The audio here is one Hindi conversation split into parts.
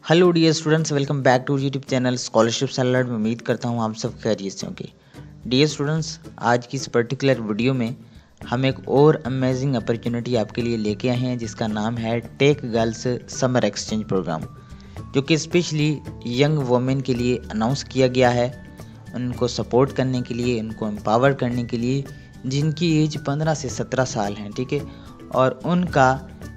Hello dear students, welcome back to YouTube channel scholarship salad में। उम्मीद करता हूँ आप सब खैरियत से होंगे। डियर स्टूडेंट्स, आज की इस पर्टिकुलर वीडियो में हम एक और अमेजिंग अपॉर्चुनिटी आपके लिए लेके आए हैं जिसका नाम है Tech Girls summer exchange program, जो कि स्पेशली यंग वुमेन के लिए अनाउंस किया गया है, उनको सपोर्ट करने के लिए, उनको एम्पावर करने के लिए, जिनकी एज 15 से 17 साल हैं। ठीक है, और उनका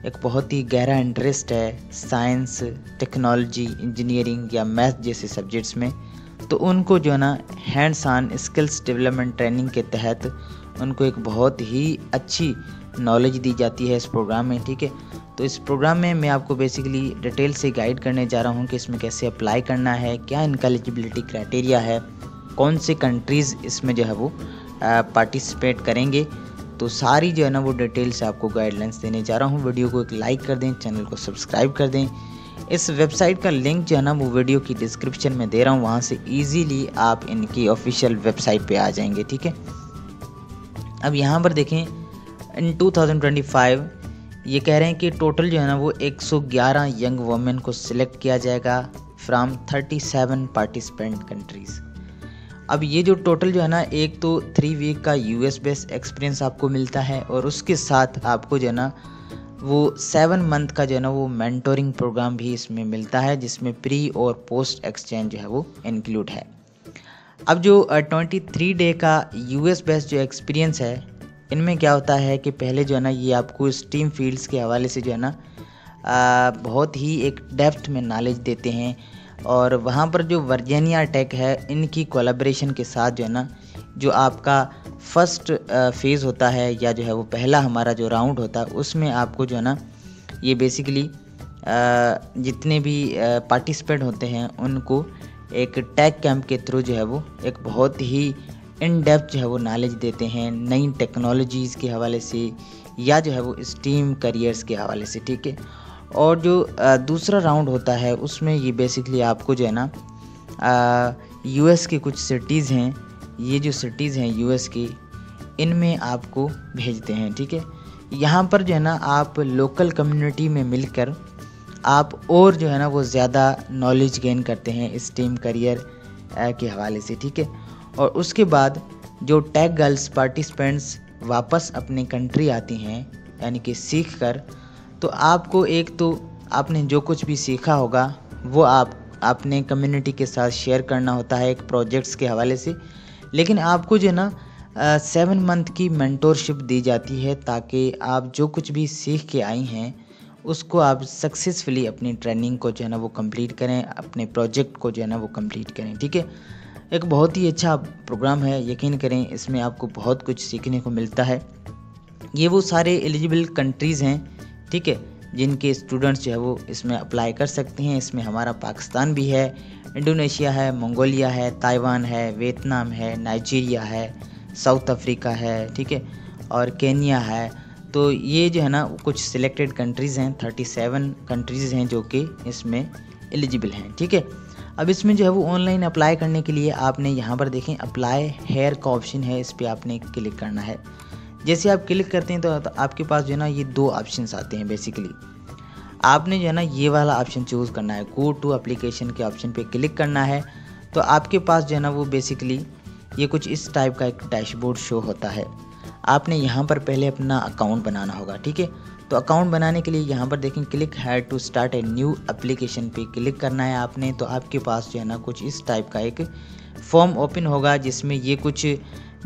एक बहुत ही गहरा इंटरेस्ट है साइंस, टेक्नोलॉजी, इंजीनियरिंग या मैथ जैसे सब्जेक्ट्स में। तो उनको जो है ना hands on skills development training के तहत उनको एक बहुत ही अच्छी नॉलेज दी जाती है इस प्रोग्राम में। ठीक है, तो इस प्रोग्राम में मैं आपको बेसिकली डिटेल से गाइड करने जा रहा हूँ कि इसमें कैसे अप्लाई करना है, क्या इनका एलिजिबिलिटी क्राइटेरिया है, कौन से कंट्रीज़ इसमें जो है वो पार्टिसिपेट करेंगे। तो सारी जो है ना वो डिटेल से आपको गाइडलाइंस देने जा रहा हूँ। वीडियो को एक लाइक कर दें, चैनल को सब्सक्राइब कर दें। इस वेबसाइट का लिंक जो है ना वो वीडियो की डिस्क्रिप्शन में दे रहा हूँ, वहाँ से इजीली आप इनकी ऑफिशियल वेबसाइट पे आ जाएंगे। ठीक है, अब यहाँ पर देखें इन 2025 ये कह रहे हैं कि टोटल जो है ना वो 111 यंग वुमेन को सिलेक्ट किया जाएगा फ्रॉम 37 पार्टिसिपेंट कंट्रीज़। अब ये जो टोटल जो है ना, एक तो 3 वीक का यूएस बेस्ड एक्सपीरियंस आपको मिलता है और उसके साथ आपको जो है ना वो 7 मंथ का जो है ना वो मेंटोरिंग प्रोग्राम भी इसमें मिलता है, जिसमें प्री और पोस्ट एक्सचेंज जो है वो इंक्लूड है। अब जो 23 डे का यूएस बेस्ड जो एक्सपीरियंस है, इनमें क्या होता है कि पहले जो है ना ये आपको स्टीम फील्ड्स के हवाले से जो है ना बहुत ही एक डेप्थ में नॉलेज देते हैं। और वहाँ पर जो वर्जीनिया टेक है, इनकी कोलैबोरेशन के साथ जो है ना जो आपका फर्स्ट फेज़ होता है या जो है वो पहला हमारा जो राउंड होता है, उसमें आपको जो है ना ये बेसिकली जितने भी पार्टिसिपेंट होते हैं उनको एक टेक कैंप के थ्रू जो है वो एक बहुत ही इन डेप्थ जो है वो नॉलेज देते हैं नई टेक्नोलॉजीज़ के हवाले से या जो है वो स्टीम करियर्स के हवाले से। ठीक है, और जो दूसरा राउंड होता है उसमें ये बेसिकली आपको जो है ना यूएस की कुछ सिटीज़ हैं, ये जो सिटीज़ हैं यूएस की, इनमें आपको भेजते हैं। ठीक है, यहाँ पर जो है ना आप लोकल कम्युनिटी में मिलकर आप और जो है ना वो ज़्यादा नॉलेज गेन करते हैं स्टीम करियर के हवाले से। ठीक है, और उसके बाद जो टेक गर्ल्स पार्टिसिपेंट्स वापस अपनी कंट्री आती हैं, यानी कि सीख कर, तो आपको एक तो आपने जो कुछ भी सीखा होगा वो आप अपने कम्युनिटी के साथ शेयर करना होता है एक प्रोजेक्ट्स के हवाले से। लेकिन आपको जो है ना 7 मंथ की मेंटोरशिप दी जाती है ताकि आप जो कुछ भी सीख के आई हैं उसको आप सक्सेसफुली अपनी ट्रेनिंग को जो है ना वो कंप्लीट करें, अपने प्रोजेक्ट को जो है ना वो कंप्लीट करें। ठीक है, एक बहुत ही अच्छा प्रोग्राम है, यकीन करें इसमें आपको बहुत कुछ सीखने को मिलता है। ये वो सारे एलिजिबल कंट्रीज़ हैं, ठीक है, जिनके स्टूडेंट्स जो है वो इसमें अप्लाई कर सकते हैं। इसमें हमारा पाकिस्तान भी है, इंडोनेशिया है, मंगोलिया है, ताइवान है, वियतनाम है, नाइजीरिया है, साउथ अफ्रीका है, ठीक है, और केन्या है। तो ये जो है ना कुछ सिलेक्टेड कंट्रीज़ हैं, 37 कंट्रीज़ हैं जो कि इसमें एलिजिबल हैं। ठीक है, अब इसमें जो है वो ऑनलाइन अप्लाई करने के लिए आपने यहाँ पर देखें अप्लाई हेयर का ऑप्शन है, इस पर आपने क्लिक करना है। जैसे आप क्लिक करते हैं तो आपके पास जो है ना ये 2 ऑप्शंस आते हैं। बेसिकली आपने जो है ना ये वाला ऑप्शन चूज़ करना है, गो टू एप्लीकेशन के ऑप्शन पे क्लिक करना है। तो आपके पास जो है ना वो बेसिकली ये कुछ इस टाइप का एक डैशबोर्ड शो होता है। आपने यहाँ पर पहले अपना अकाउंट बनाना होगा। ठीक है, तो अकाउंट बनाने के लिए यहाँ पर देखें क्लिक है to start a new application पे क्लिक करना है आपने। तो आपके पास जो है ना कुछ इस टाइप का एक फॉर्म ओपन होगा जिसमें ये कुछ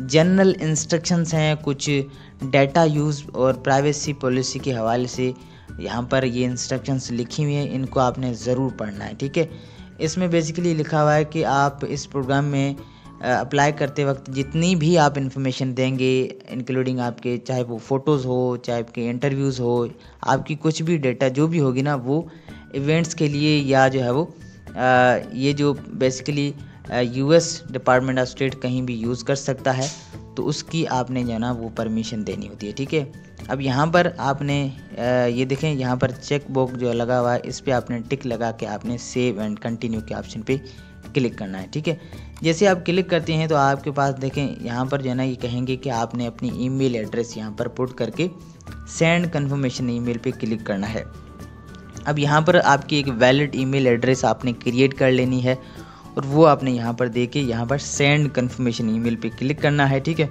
जनरल इंस्ट्रक्शंस हैं, कुछ डाटा यूज़ और प्राइवेसी पॉलिसी के हवाले से यहाँ पर ये इंस्ट्रक्शंस लिखी हुई हैं, इनको आपने ज़रूर पढ़ना है। ठीक है, इसमें बेसिकली लिखा हुआ है कि आप इस प्रोग्राम में अप्लाई करते वक्त जितनी भी आप इन्फॉर्मेशन देंगे, इंक्लूडिंग आपके चाहे वो फ़ोटोज़ हो, चाहे आपके इंटरव्यूज़ हो, आपकी कुछ भी डेटा जो भी होगी ना वो इवेंट्स के लिए या जो है वो ये जो basically US department of state कहीं भी यूज़ कर सकता है, तो उसकी आपने जो है ना वो परमिशन देनी होती है। ठीक है, अब यहाँ पर आपने ये देखें यहाँ पर चेक बॉक्स जो लगा हुआ है, इस पर आपने टिक लगा के आपने सेव एंड कंटिन्यू के ऑप्शन पे क्लिक करना है। ठीक है, जैसे आप क्लिक करते हैं तो आपके पास देखें यहाँ पर जो है ना ये कहेंगे कि आपने अपनी ईमेल एड्रेस यहाँ पर पुट करके सेंड कन्फर्मेशन ईमेल पे क्लिक करना है। अब यहाँ पर आपकी एक वैलिड ईमेल एड्रेस आपने क्रिएट कर लेनी है और वो आपने यहाँ पर दे के यहाँ पर सेंड कन्फर्मेशन ईमेल पे क्लिक करना है। ठीक है,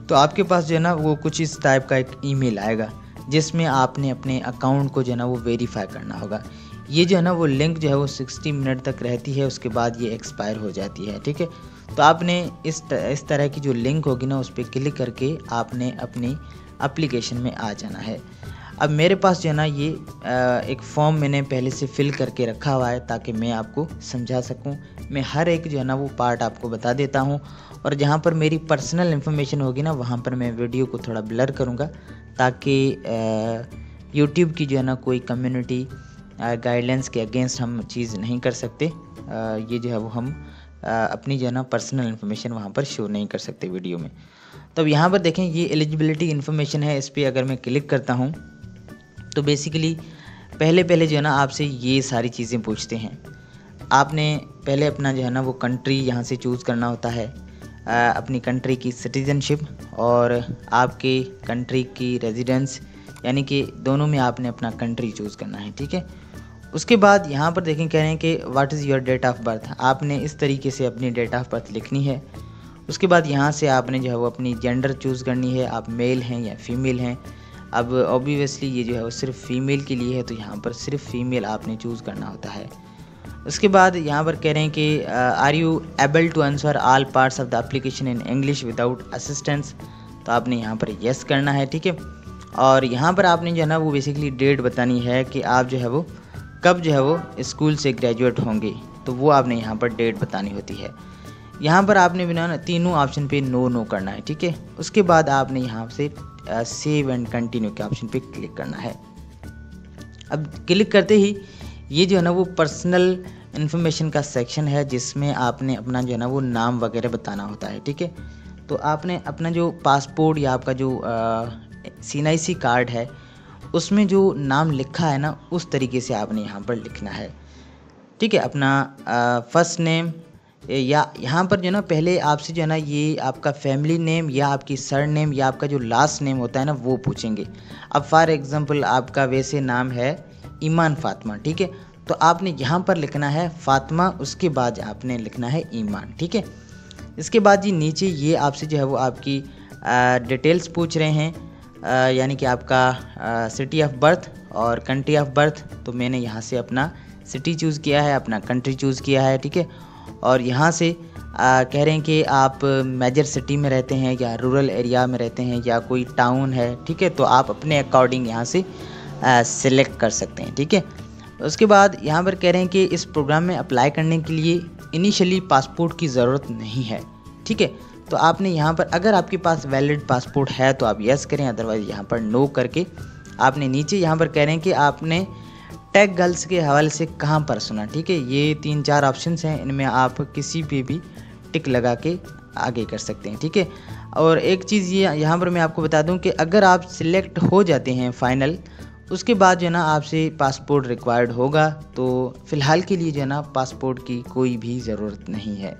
तो आपके पास जो है ना वो कुछ इस टाइप का एक ईमेल आएगा जिसमें आपने अपने अकाउंट को जो है ना वो वेरीफाई करना होगा। ये जो है ना वो लिंक जो है वो 60 मिनट तक रहती है, उसके बाद ये एक्सपायर हो जाती है। ठीक है, तो आपने इस तरह की जो लिंक होगी ना उस पर क्लिक करके आपने अपनी एप्लीकेशन में आ जाना है। अब मेरे पास जो है ना ये एक फॉर्म मैंने पहले से फिल करके रखा हुआ है ताकि मैं आपको समझा सकूं। मैं हर एक जो है ना वो पार्ट आपको बता देता हूं और जहां पर मेरी पर्सनल इन्फॉर्मेशन होगी ना वहां पर मैं वीडियो को थोड़ा ब्लर करूंगा ताकि यूट्यूब की जो है ना कोई कम्युनिटी गाइडलाइंस के अगेंस्ट हम चीज़ नहीं कर सकते। ये जो है वो हम अपनी जो है ना पर्सनल इन्फॉर्मेशन वहाँ पर शो नहीं कर सकते वीडियो में। तो अब यहाँ पर देखें ये एलिजिबिलिटी इन्फॉर्मेशन है, इस पर अगर मैं क्लिक करता हूँ तो बेसिकली पहले जो है ना आपसे ये सारी चीज़ें पूछते हैं। आपने पहले अपना जो है ना वो कंट्री यहाँ से चूज़ करना होता है, अपनी कंट्री की सिटीजनशिप और आपके कंट्री की रेजिडेंस, यानी कि दोनों में आपने अपना कंट्री चूज़ करना है। ठीक है, उसके बाद यहाँ पर देखें कह रहे हैं कि what is your date of birth, आपने इस तरीके से अपनी डेट ऑफ बर्थ लिखनी है। उसके बाद यहाँ से आपने जो है वो अपनी जेंडर चूज़ करनी है, आप मेल हैं या फीमेल हैं। अब ऑब्वियसली ये जो है वो सिर्फ फीमेल के लिए है तो यहाँ पर सिर्फ फीमेल आपने चूज़ करना होता है। उसके बाद यहाँ पर कह रहे हैं कि are you able to answer all parts of the application in English without assistance, तो आपने यहाँ पर येस करना है। ठीक है, और यहाँ पर आपने जो है ना वो बेसिकली डेट बतानी है कि आप जो है वो कब जो है वो स्कूल से ग्रेजुएट होंगे, तो वो आपने यहाँ पर डेट बतानी होती है। यहाँ पर आपने बिना तीनों ऑप्शन पे नो करना है। ठीक है, उसके बाद आपने यहाँ से सेव एंड कंटिन्यू के ऑप्शन पे क्लिक करना है। अब क्लिक करते ही ये जो है ना वो पर्सनल इन्फॉर्मेशन का सेक्शन है जिसमें आपने अपना जो है ना वो नाम वगैरह बताना होता है। ठीक है, तो आपने अपना जो पासपोर्ट या आपका जो CNIC कार्ड है उसमें जो नाम लिखा है ना उस तरीके से आपने यहाँ पर लिखना है। ठीक है, अपना फर्स्ट नेम या यहाँ पर जो है ना पहले आपसे जो है ना ये आपका फैमिली नेम या आपकी सर नेम या आपका जो लास्ट नेम होता है ना वो पूछेंगे। अब फॉर एग्जांपल आपका वैसे नाम है ईमान फातिमा। ठीक है, तो आपने यहाँ पर लिखना है फातिमा, उसके बाद आपने लिखना है ईमान। ठीक है, इसके बाद जी नीचे ये आपसे जो है वो आपकी डिटेल्स पूछ रहे हैं, यानी कि आपका सिटी ऑफ बर्थ और कंट्री ऑफ बर्थ। तो मैंने यहाँ से अपना सिटी चूज़ किया है, अपना कंट्री चूज़ किया है। ठीक है, और यहाँ से कह रहे हैं कि आप मेजर सिटी में रहते हैं या रूरल एरिया में रहते हैं या कोई टाउन है। ठीक है, तो आप अपने अकॉर्डिंग यहाँ से सिलेक्ट कर सकते हैं। ठीक है, उसके बाद यहाँ पर कह रहे हैं कि इस प्रोग्राम में अप्लाई करने के लिए इनिशियली पासपोर्ट की ज़रूरत नहीं है। ठीक है, तो आपने यहाँ पर अगर आपके पास वैलिड पासपोर्ट है तो आप यस करें, अदरवाइज़ यहाँ पर नो करके आपने नीचे यहाँ पर कह रहे हैं कि आपने टेक गर्ल्स के हवाले से कहाँ पर सुना। ठीक है, ये 3-4 ऑप्शंस हैं, इनमें आप किसी पे भी टिक लगा के आगे कर सकते हैं। ठीक है, और एक चीज़ ये यहाँ पर मैं आपको बता दूं कि अगर आप सिलेक्ट हो जाते हैं फाइनल, उसके बाद जो है ना आपसे पासपोर्ट रिक्वायर्ड होगा। तो फ़िलहाल के लिए जो है ना पासपोर्ट की कोई भी ज़रूरत नहीं है।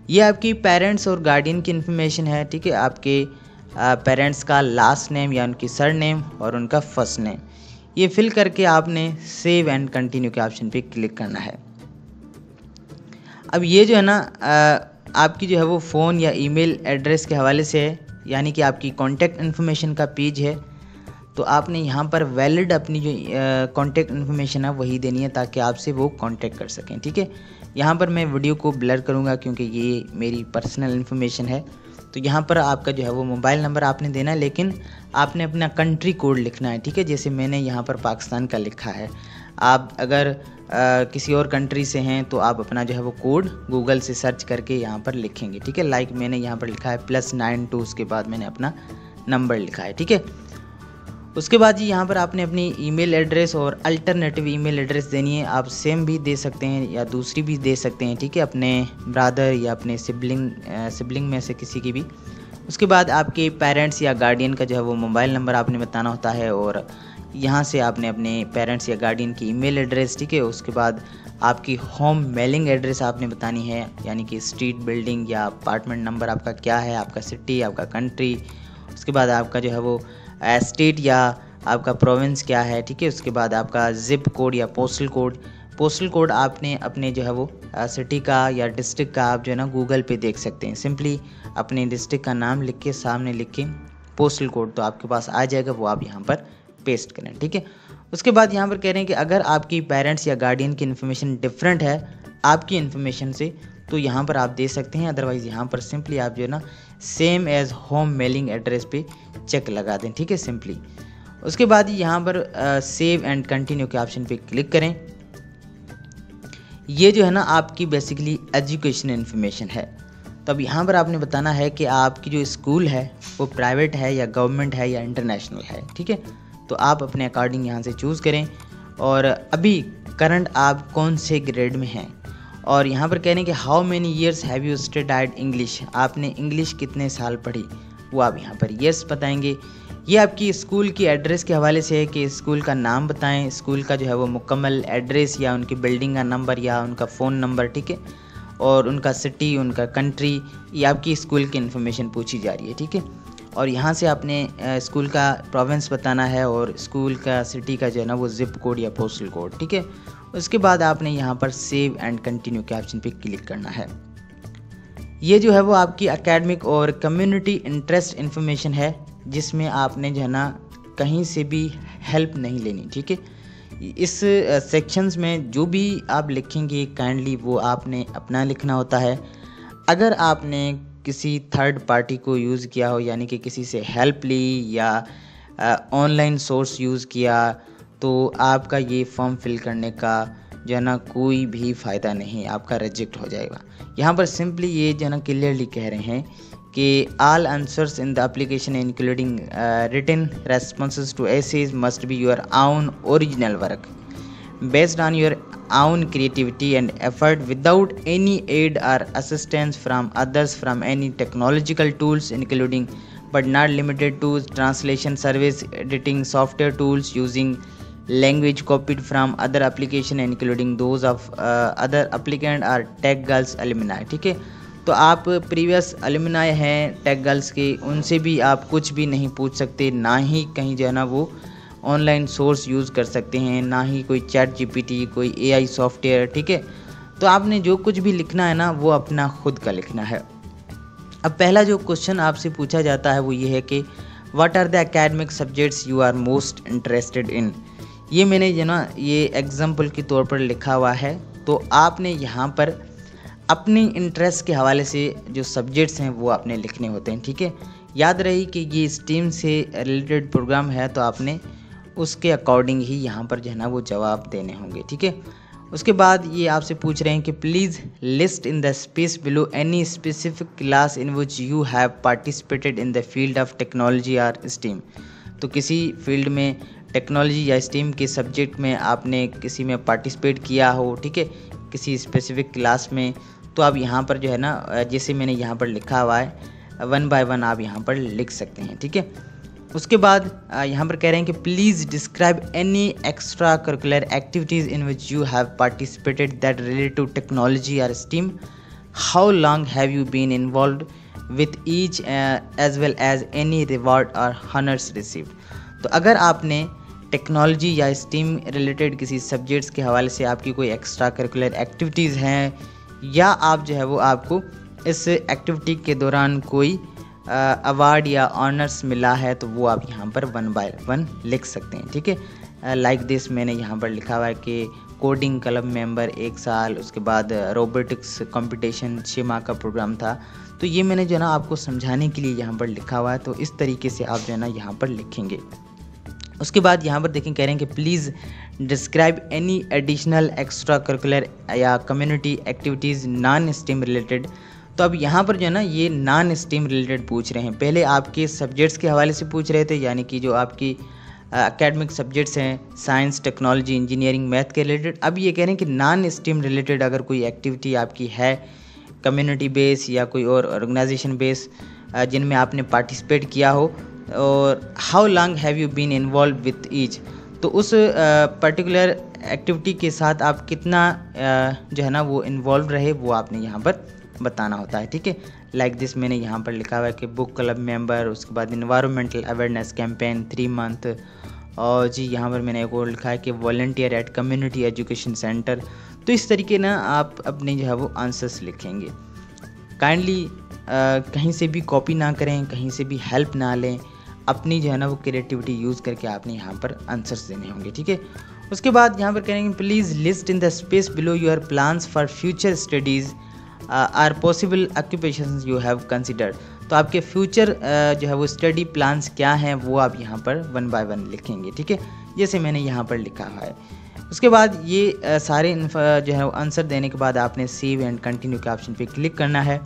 ये आपकी पेरेंट्स और गार्डियन की इन्फॉर्मेशन है। ठीक है, आपके पेरेंट्स का लास्ट नेम या उनकी सर नेम और उनका फर्स्ट नेम, ये फिल करके आपने सेव एंड कंटिन्यू के ऑप्शन पे क्लिक करना है। अब ये जो है ना आपकी जो है वो फ़ोन या ईमेल एड्रेस के हवाले से है, यानी कि आपकी कॉन्टैक्ट इन्फॉर्मेशन का पेज है। तो आपने यहाँ पर वैलिड अपनी जो कॉन्टैक्ट इन्फॉर्मेशन है वही देनी है ताकि आपसे वो कांटेक्ट कर सकें। ठीक है, यहाँ पर मैं वीडियो को ब्लर करूँगा क्योंकि ये मेरी पर्सनल इन्फॉर्मेशन है। तो यहाँ पर आपका जो है वो मोबाइल नंबर आपने देना है, लेकिन आपने अपना कंट्री कोड लिखना है। ठीक है, जैसे मैंने यहाँ पर पाकिस्तान का लिखा है। आप अगर किसी और कंट्री से हैं तो आप अपना जो है वो कोड गूगल से सर्च करके यहाँ पर लिखेंगे। ठीक है, लाइक मैंने यहाँ पर लिखा है +92, उसके बाद मैंने अपना नंबर लिखा है। ठीक है, उसके बाद जी यहाँ पर आपने अपनी ईमेल एड्रेस और अल्टरनेटिव ईमेल एड्रेस देनी है। आप सेम भी दे सकते हैं या दूसरी भी दे सकते हैं। ठीक है, अपने ब्रदर या अपने सिबलिंग में से किसी की भी। उसके बाद आपके पेरेंट्स या गार्डियन का जो है वो मोबाइल नंबर आपने बताना होता है और यहाँ से आपने अपने पेरेंट्स या गार्डियन की ईमेल एड्रेस। ठीक है, उसके बाद आपकी होम मेलिंग एड्रेस आपने बतानी है, यानी कि स्ट्रीट, बिल्डिंग या अपार्टमेंट नंबर आपका क्या है, आपका सिटी, आपका कंट्री। उसके बाद आपका जो है वो स्टेट या आपका प्रोविंस क्या है, ठीक है। उसके बाद आपका जिप कोड या पोस्टल कोड आपने अपने जो है वो सिटी का या डिस्ट्रिक्ट का आप जो है ना गूगल पे देख सकते हैं। सिंपली अपने डिस्ट्रिक्ट का नाम लिख के सामने लिख के पोस्टल कोड तो आपके पास आ जाएगा, वो आप यहाँ पर पेस्ट करें, ठीक है। उसके बाद यहाँ पर कह रहे हैं कि अगर आपकी पेरेंट्स या गार्डियन की इन्फॉर्मेशन डिफरेंट है आपकी इन्फॉर्मेशन से तो यहाँ पर आप दे सकते हैं, अदरवाइज़ यहाँ पर सिंपली आप जो है ना same age home mailing address पे चेक लगा दें, ठीक है, सिंपली। उसके बाद यहाँ पर सेव एंड कंटिन्यू के ऑप्शन पे क्लिक करें। ये जो है ना आपकी बेसिकली एजुकेशन इन्फॉर्मेशन है। तो अब यहाँ पर आपने बताना है कि आपकी जो स्कूल है वो प्राइवेट है या गवर्नमेंट है या इंटरनेशनल है, ठीक है। तो आप अपने अकॉर्डिंग यहाँ से चूज़ करें और अभी करंट आप कौन से ग्रेड में हैं। और यहाँ पर कह रहे हैं कि how many years have you studied English, आपने इंग्लिश कितने साल पढ़ी, वो आप यहाँ पर यस बताएंगे। ये आपकी स्कूल की एड्रेस के हवाले से है कि स्कूल का नाम बताएं, स्कूल का जो है वो मुकम्मल एड्रेस या उनकी बिल्डिंग का नंबर या उनका फ़ोन नंबर, ठीक है, और उनका सिटी, उनका कंट्री, ये आपकी स्कूल की इन्फॉर्मेशन पूछी जा रही है, ठीक है। और यहाँ से आपने स्कूल का प्रोविंस बताना है और स्कूल का सिटी का जो है ना वो जिप कोड या पोस्टल कोड, ठीक है। उसके बाद आपने यहाँ पर सेव एंड कंटिन्यू के ऑप्शन पे क्लिक करना है। ये जो है वो आपकी एकेडमिक और कम्युनिटी इंटरेस्ट इन्फॉर्मेशन है जिसमें आपने जो है ना कहीं से भी हेल्प नहीं लेनी, ठीक है। इस सेक्शंस में जो भी आप लिखेंगे काइंडली वो आपने अपना लिखना होता है। अगर आपने किसी थर्ड पार्टी को यूज़ किया हो यानी कि किसी से हेल्प ली या ऑनलाइन सोर्स यूज़ किया तो आपका ये फॉर्म फिल करने का जो है ना कोई भी फ़ायदा नहीं, आपका रिजेक्ट हो जाएगा। यहाँ पर सिंपली ये जो है ना क्लियरली कह रहे हैं कि all answers in the application including written responses to essays must be your own original work based on your own creativity and effort without any aid or assistance from others from any technological tools including but not limited to translation service, editing software tools, using language copied from other application including those of other applicant or tech girls alumni, ठीक है। तो आप प्रीवियस अलुमनाई हैं टेक गर्ल्स के, उनसे भी आप कुछ भी नहीं पूछ सकते, ना ही कहीं जो है ना वो ऑनलाइन सोर्स यूज़ कर सकते हैं, ना ही कोई चैट जीपीटी, कोई एआई सॉफ्टवेयर, ठीक है। तो आपने जो कुछ भी लिखना है ना वो अपना खुद का लिखना है। अब पहला जो क्वेश्चन आपसे पूछा जाता है वो ये है कि what are the academic subjects you are most interested in. ये मैंने जो ना ये एग्जाम्पल के तौर पर लिखा हुआ है, तो आपने यहाँ पर अपने इंटरेस्ट के हवाले से जो सब्जेक्ट्स हैं वो आपने लिखने होते हैं, ठीक है। याद रही कि ये स्टीम से रिलेटेड प्रोग्राम है तो आपने उसके अकॉर्डिंग ही यहाँ पर जो है ना वो जवाब देने होंगे, ठीक है। उसके बाद ये आपसे पूछ रहे हैं कि please list in the space below any specific class in which you have participated in the field of technology और स्टीम। तो किसी फील्ड में टेक्नोलॉजी या स्टीम के सब्जेक्ट में आपने किसी में पार्टिसिपेट किया हो, ठीक है, किसी स्पेसिफिक क्लास में, तो आप यहाँ पर जो है ना जैसे मैंने यहाँ पर लिखा हुआ है 1 बाय 1 आप यहाँ पर लिख सकते हैं, ठीक है। उसके बाद यहाँ पर कह रहे हैं कि please describe any extra curricular activities in which you have participated that related to technology और STEM, how long have you been involved with each as well as any reward और हॉनर्स रिसीव्ड। तो अगर आपने टेक्नोलॉजी या स्टीम रिलेटेड किसी सब्जेक्ट्स के हवाले से आपकी कोई एक्स्ट्रा करिकुलर एक्टिविटीज़ हैं या आप जो है वो आपको इस एक्टिविटी के दौरान कोई अवार्ड या ऑनर्स मिला है तो वो आप यहाँ पर 1 बाय 1 लिख सकते हैं, ठीक है। लाइक दिस मैंने यहाँ पर लिखा हुआ है कि कोडिंग क्लब मेंबर 1 साल, उसके बाद रोबोटिक्स कंपटीशन 6 माह का प्रोग्राम था। तो ये मैंने जो है ना आपको समझाने के लिए यहाँ पर लिखा हुआ है, तो इस तरीके से आप जो है ना यहाँ पर लिखेंगे। उसके बाद यहाँ पर देखें कह रहे हैं कि please describe any additional extra curricular या community activities non STEM related. तो अब यहाँ पर जो है ना ये नॉन स्टीम रिलेटेड पूछ रहे हैं। पहले आपके सब्जेक्ट्स के हवाले से पूछ रहे थे, यानी कि जो आपकी एकेडमिक सब्जेक्ट्स हैं साइंस, टेक्नोलॉजी, इंजीनियरिंग, मैथ के रिलेटेड। अब ये कह रहे हैं कि नॉन स्टीम रिलेटेड अगर कोई एक्टिविटी आपकी है कम्युनिटी बेस या कोई और ऑर्गेनाइजेशन बेस जिनमें आपने पार्टिसिपेट किया हो, और how long have you been involve with each. तो उस पर्टिकुलर एक्टिविटी के साथ आप कितना जो है ना वो इन्वॉल्व रहे वो आपने यहाँ पर बताना होता है, ठीक है। लाइक दिस मैंने यहाँ पर लिखा हुआ है कि बुक क्लब मेंबर, उसके बाद इन्वायरमेंटल अवेयरनेस कैंपेन 3 मंथ, और जी यहाँ पर मैंने एक और लिखा है कि volunteer at community education centre. तो इस तरीके ना आप अपने जो है वो आंसर्स लिखेंगे। काइंडली कहीं से भी कॉपी ना करें, कहीं से भी हेल्प ना लें, अपनी जो है ना वो क्रिएटिविटी यूज़ करके आपने यहाँ पर आंसर्स देने होंगे, ठीक है। उसके बाद यहाँ पर करेंगे please list in the space below your plans for future studies or possible occupations you have considered. तो आपके फ्यूचर जो है वो स्टडी प्लान्स क्या हैं वो आप यहाँ पर 1 बाय 1 लिखेंगे, ठीक है, जैसे मैंने यहाँ पर लिखा हुआ है। उसके बाद ये सारे जो है आंसर देने के बाद आपने सेव एंड कंटिन्यू के ऑप्शन पे क्लिक करना है।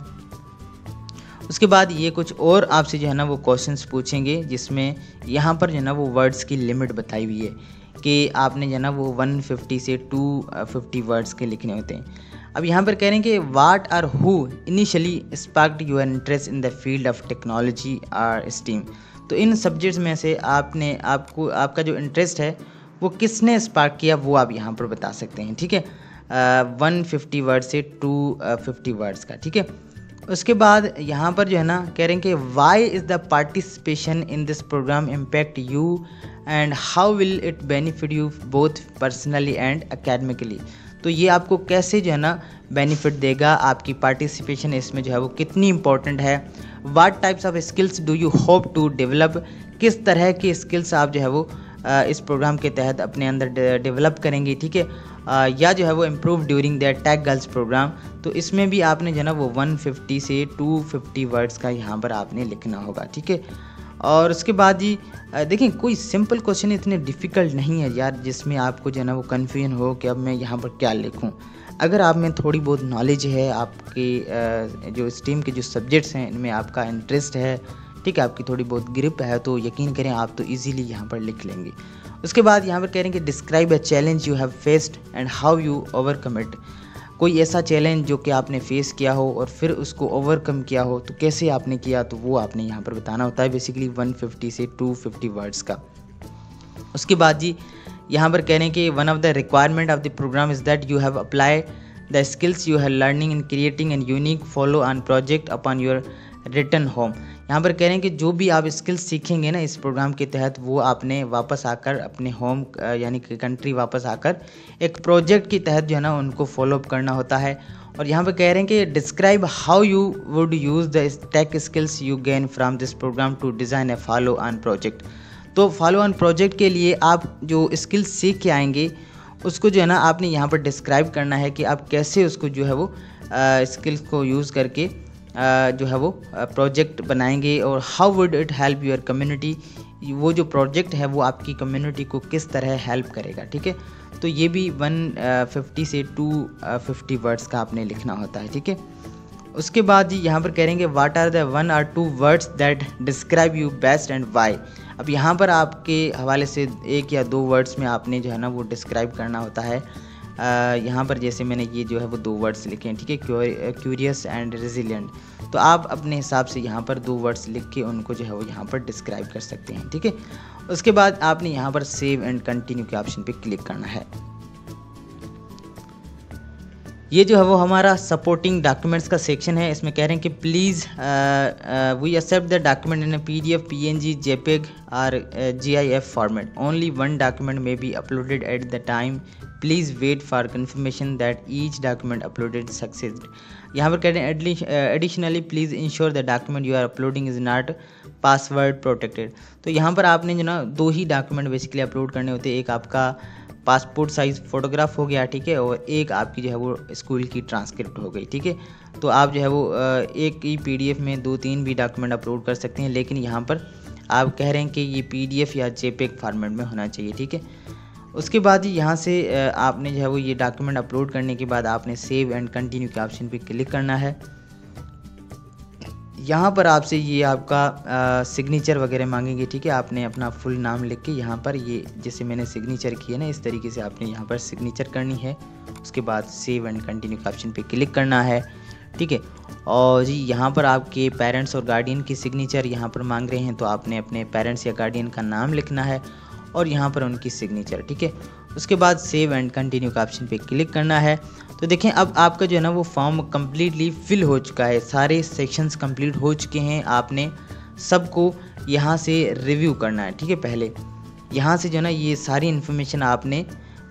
उसके बाद ये कुछ और आपसे जो है ना वो क्वेश्चंस पूछेंगे, जिसमें यहाँ पर जो है ना वो वर्ड्स की लिमिट बताई हुई है कि आपने जो है ना वो 150 से 250 वर्ड्स के लिखने होते हैं। अब यहाँ पर कह रहे हैं कि what or who initially sparked your interest in the field of technology और स्टीम। तो इन सब्जेक्ट्स में से आपका जो इंटरेस्ट है वो किसने स्पार्क किया वो आप यहाँ पर बता सकते हैं, ठीक है। 150 वर्ड्स से 250 वर्ड्स का, ठीक है। उसके बाद यहाँ पर जो है ना कह रहे हैं कि why is the participation in this program impact you and how will it benefit you both personally and academically. तो ये आपको कैसे जो है ना बेनिफिट देगा, आपकी पार्टिसिपेशन इसमें जो है वो कितनी इंपॉर्टेंट है। What types of skills do you hope to develop, किस तरह की स्किल्स आप जो है वो इस प्रोग्राम के तहत अपने अंदर डेवलप करेंगे, ठीक है, या जो है वो improve during the Tech Girls program. तो इसमें भी आपने जो है ना वो 150 से 250 वर्ड्स का यहाँ पर आपने लिखना होगा, ठीक है। और उसके बाद जी देखिए कोई सिंपल क्वेश्चन इतने डिफ़िकल्ट नहीं है यार जिसमें आपको जो है ना वो कन्फ्यूजन हो कि अब मैं यहाँ पर क्या लिखूँ। अगर आप में थोड़ी बहुत नॉलेज है, आपके जो स्ट्रीम के जो सब्जेक्ट्स हैं इनमें आपका इंटरेस्ट है, ठीक है, आपकी थोड़ी बहुत ग्रिप है, तो यकीन करें आप तो इजीली यहाँ पर लिख लेंगे। उसके बाद यहाँ पर कह रहे हैं कि describe a challenge you have faced and how you overcome it. कोई ऐसा चैलेंज जो कि आपने फेस किया हो और फिर उसको ओवरकम किया हो, तो कैसे आपने किया, तो वो आपने यहाँ पर बताना होता है, बेसिकली 150 से 250 वर्ड्स का। उसके बाद जी यहाँ पर कह रहे हैं कि one of the requirement of the program is that you have apply the skills you have learning in creating and unique follow on project upon your return home. यहाँ पर कह रहे हैं कि जो भी आप स्किल्स सीखेंगे ना इस प्रोग्राम के तहत, वो आपने वापस आकर अपने होम यानी कि कंट्री वापस आकर एक प्रोजेक्ट के तहत जो है ना उनको फॉलो अप करना होता है। और यहाँ पर कह रहे हैं कि describe how you would use the tech skills you gain from this program to design a follow on project. तो फॉलो ऑन प्रोजेक्ट के लिए आप जो स्किल्स सीख के आएंगे उसको जो है ना आपने यहाँ पर डिस्क्राइब करना है कि आप कैसे उसको जो है वो स्किल्स को यूज़ करके जो है वो प्रोजेक्ट बनाएंगे, और how would it help your community, वो जो प्रोजेक्ट है वो आपकी कम्युनिटी को किस तरह हेल्प करेगा, ठीक है। तो ये भी 150 से 250 वर्ड्स का आपने लिखना होता है, ठीक है। उसके बाद जी यहाँ पर करेंगे what are the 1 or 2 words that describe you best and why. अब यहाँ पर आपके हवाले से 1 या 2 वर्ड्स में आपने जो है ना वो डिस्क्राइब करना होता है। यहाँ पर जैसे मैंने ये जो है वो 2 वर्ड्स लिखे हैं, ठीक है, क्यूरियस एंड रेजिलिएंट। तो आप अपने हिसाब से यहाँ पर 2 वर्ड्स लिख के उनको जो है वो यहाँ पर डिस्क्राइब कर सकते हैं, ठीक है। उसके बाद आपने यहाँ पर सेव एंड कंटिन्यू के ऑप्शन पे क्लिक करना है। ये जो है वो हमारा सपोर्टिंग डॉक्यूमेंट्स का सेक्शन है। इसमें कह रहे हैं कि please we accept the document in PDF, PNG, JPEG और GIF format. Only 1 document may be uploaded at the time. Please wait for confirmation that each document uploaded succeeded. यहाँ पर कह रहे हैं additionally please ensure the document you are uploading is not password protected. तो यहाँ पर आपने जो ना 2 ही डॉक्यूमेंट बेसिकली अपलोड करने होते हैं। एक आपका पासपोर्ट साइज़ फ़ोटोग्राफ हो गया, ठीक है, और एक आपकी जो है वो स्कूल की ट्रांसक्रिप्ट हो गई, ठीक है। तो आप जो है वो एक ही PDF में 2-3 भी डॉक्यूमेंट अपलोड कर सकते हैं, लेकिन यहाँ पर आप कह रहे हैं कि ये PDF या JPEG फॉर्मेट में होना चाहिए, ठीक है। उसके बाद ही यहाँ से आपने जो है वो ये डॉक्यूमेंट अपलोड करने के बाद आपने सेव एंड कंटिन्यू के ऑप्शन पे क्लिक करना है। यहाँ पर आपसे ये आपका सिग्नेचर वगैरह मांगेंगे, ठीक है। आपने अपना फुल नाम लिख के यहाँ पर ये जैसे मैंने सिग्नेचर किया ना इस तरीके से आपने यहाँ पर सिग्नेचर करनी है। उसके बाद सेव एंड कंटिन्यू के ऑप्शन पे क्लिक करना है, ठीक है। और जी यहाँ पर आपके पेरेंट्स और गार्डियन की सिग्नेचर यहाँ पर मांग रहे हैं, तो आपने अपने पेरेंट्स या गार्डियन का नाम लिखना है और यहाँ पर उनकी सिग्नेचर, ठीक है। उसके बाद सेव एंड कंटिन्यू का ऑप्शन पे क्लिक करना है। तो देखें अब आपका जो है ना वो फॉर्म कम्प्लीटली फिल हो चुका है, सारे सेक्शंस कंप्लीट हो चुके हैं। आपने सबको यहाँ से रिव्यू करना है, ठीक है। पहले यहाँ से जो है ना ये सारी इन्फॉर्मेशन आपने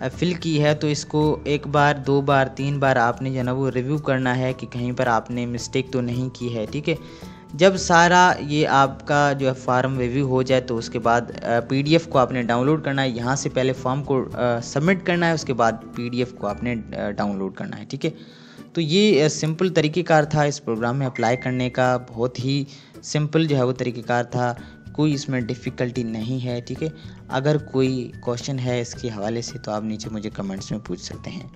फिल की है, तो इसको एक बार, 2 बार, 3 बार आपने जो है ना वो रिव्यू करना है कि कहीं पर आपने मिस्टेक तो नहीं की है। ठीक है, जब सारा ये आपका जो है फॉर्म रिव्यू हो जाए तो उसके बाद पीडीएफ को आपने डाउनलोड करना है। यहाँ से पहले फॉर्म को सबमिट करना है, उसके बाद पीडीएफ को आपने डाउनलोड करना है। ठीक है, तो ये सिंपल तरीक़ेकार था इस प्रोग्राम में अप्लाई करने का, बहुत ही सिंपल जो है वो तरीक़ेकार था, कोई इसमें डिफ़िकल्टी नहीं है। ठीक है, अगर कोई क्वेश्चन है इसके हवाले से तो आप नीचे मुझे कमेंट्स में पूछ सकते हैं।